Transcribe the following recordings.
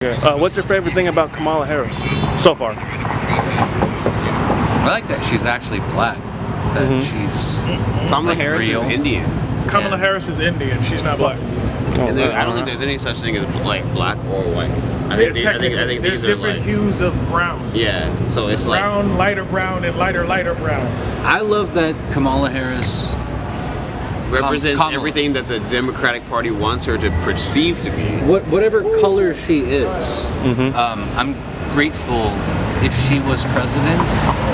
What's your favorite thing about Kamala Harris so far? I like that she's actually black. That she's Kamala Harris real. is Indian. Kamala Harris is Indian. She's not black. And I don't think there's any such thing as like black or white. I think there's these are different like hues of brown. yeah. So it's Brown, lighter brown, and lighter brown. I love that Kamala Harris represents Kamala. everything that the Democratic Party wants her to perceive to be. Whatever color she is, I'm grateful if she was president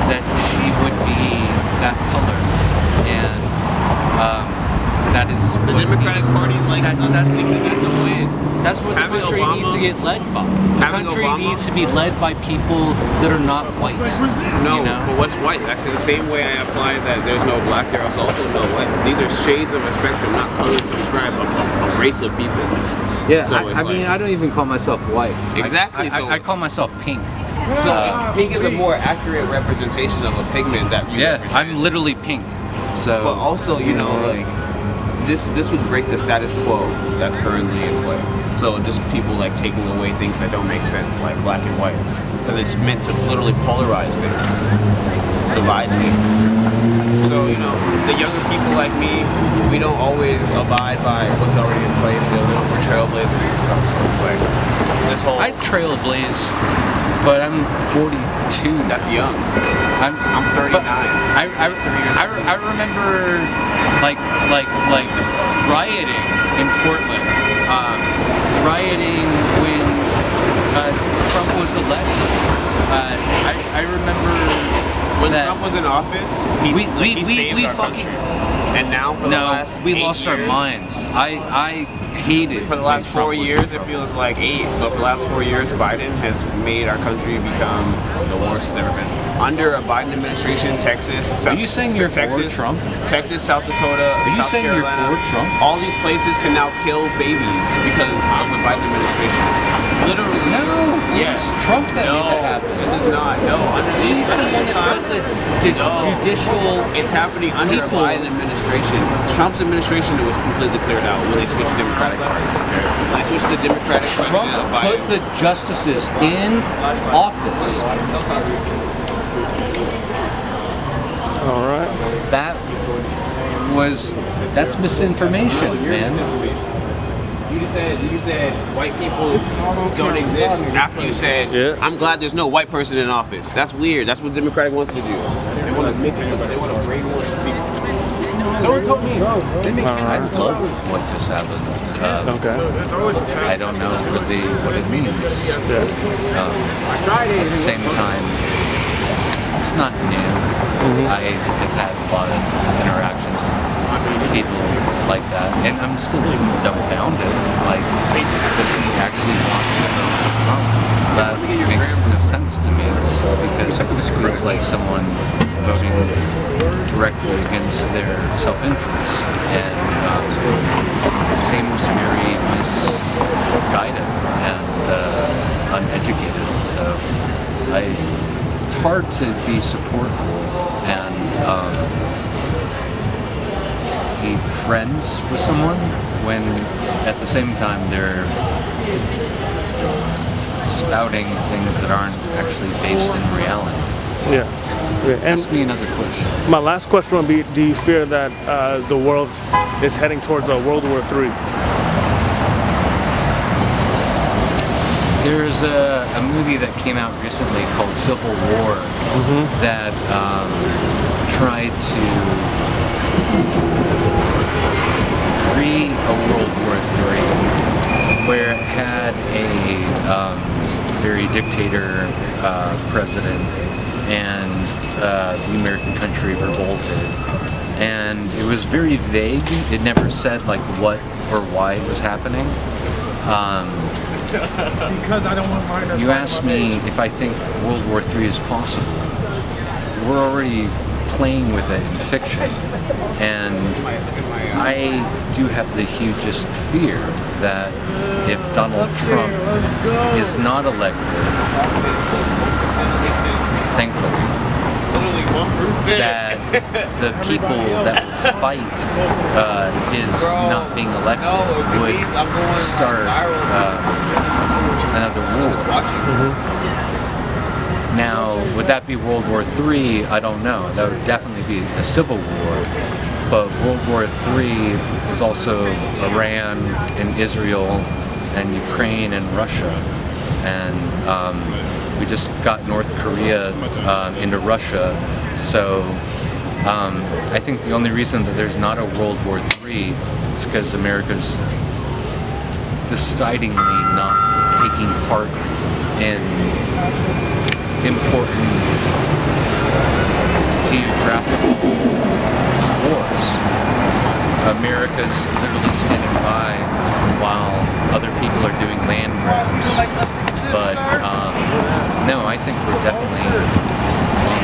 that she would be that color, and that is The what Democratic needs- Party likes us to think that that's a win. That's what the Having country Obama- needs to get led by. The having country Obama- needs to be led by people that are not white. No, you know? but what's white? That's the same way I apply that there's no black, there is also no white. These are shades of a spectrum, not colors to describe a race of people. Yeah, So it's I mean, like- I don't even call myself white. Exactly, so- I call myself pink. So pink is a more accurate representation of a pigment that you Yeah, represent. I'm literally pink. So, But also, you know, like this would break the status quo that's currently in play. So just people like taking away things that don't make sense, like black and white, because it's meant to literally polarize things, divide things. So you know, the younger people like me, we don't always abide by what's already in place. You know, we're trailblazers and stuff. So it's like this whole I trailblaze, but I'm 42. that's young. I'm 39. I remember like rioting in Portland, rioting when Trump was elected. I remember When that Trump was in office, he saved our country. And now for the last we 8 lost our years- minds. I hated For the last when Trump 4 was in years, it Trump. feels like 8, but for the last 4 years, Biden has made our country become the worst it's ever been. Under a Biden administration, Texas, Are you saying you're for Texas, Trump? Texas, South Dakota, you South saying you're Carolina, for Trump? all these places can now kill babies because of the Biden administration. Literally. No, Yes. it's Trump that No, made that happen. this is not. No, under He's these the one this that time. put the No. judicial. It's happening under people. a Biden administration. Trump's administration, it was completely cleared out when they switched Democratic parties. When they switched the Democratic Trump president, put Biden. the justices in office. All right. That's misinformation, man. You said white people don't exist after you said, Yeah. I'm glad there's no white person in office. That's weird. That's what Democratic wants to do. They want to mix it up. They want to brainwash people. Someone told me. I love what just happened. Okay. There's always a I don't know really what it means. Yeah. At the same time, it's not new. I have had a lot of interactions with people like that, and I'm still dumbfounded. Like, does he actually want to vote for Trump? That makes no sense to me because it feels like someone voting directly against their self-interest, and seems very misguided and uneducated. So it's hard to be supportful and be friends with someone when at the same time they're spouting things that aren't actually based in reality. Yeah. And Ask me another question. my last question would be: do you fear that the world is heading towards a World War III? There's a movie that came out recently called Civil War that tried to create a World War III where it had a very dictator president and the American country revolted. And it was very vague. It never said like what or why it was happening. because I don't want mine. You asked me if I think World War III is possible. We're already playing with it in fiction, and I do have the hugest fear that if Donald Trump is not elected, thankfully, Literally 1%. that the people that fight his not being elected would start another war. Now, would that be World War III? I don't know. That would definitely be a civil war. But World War III is also Iran and Israel and Ukraine and Russia. And we just got North Korea into Russia. So I think the only reason that there's not a World War III is because America's decidingly not taking part in important geographical wars. America's literally standing by while other people are doing land grabs. But no, I think we're definitely on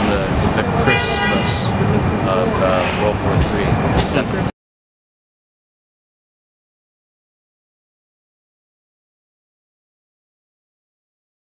the precipice of World War III. Definitely.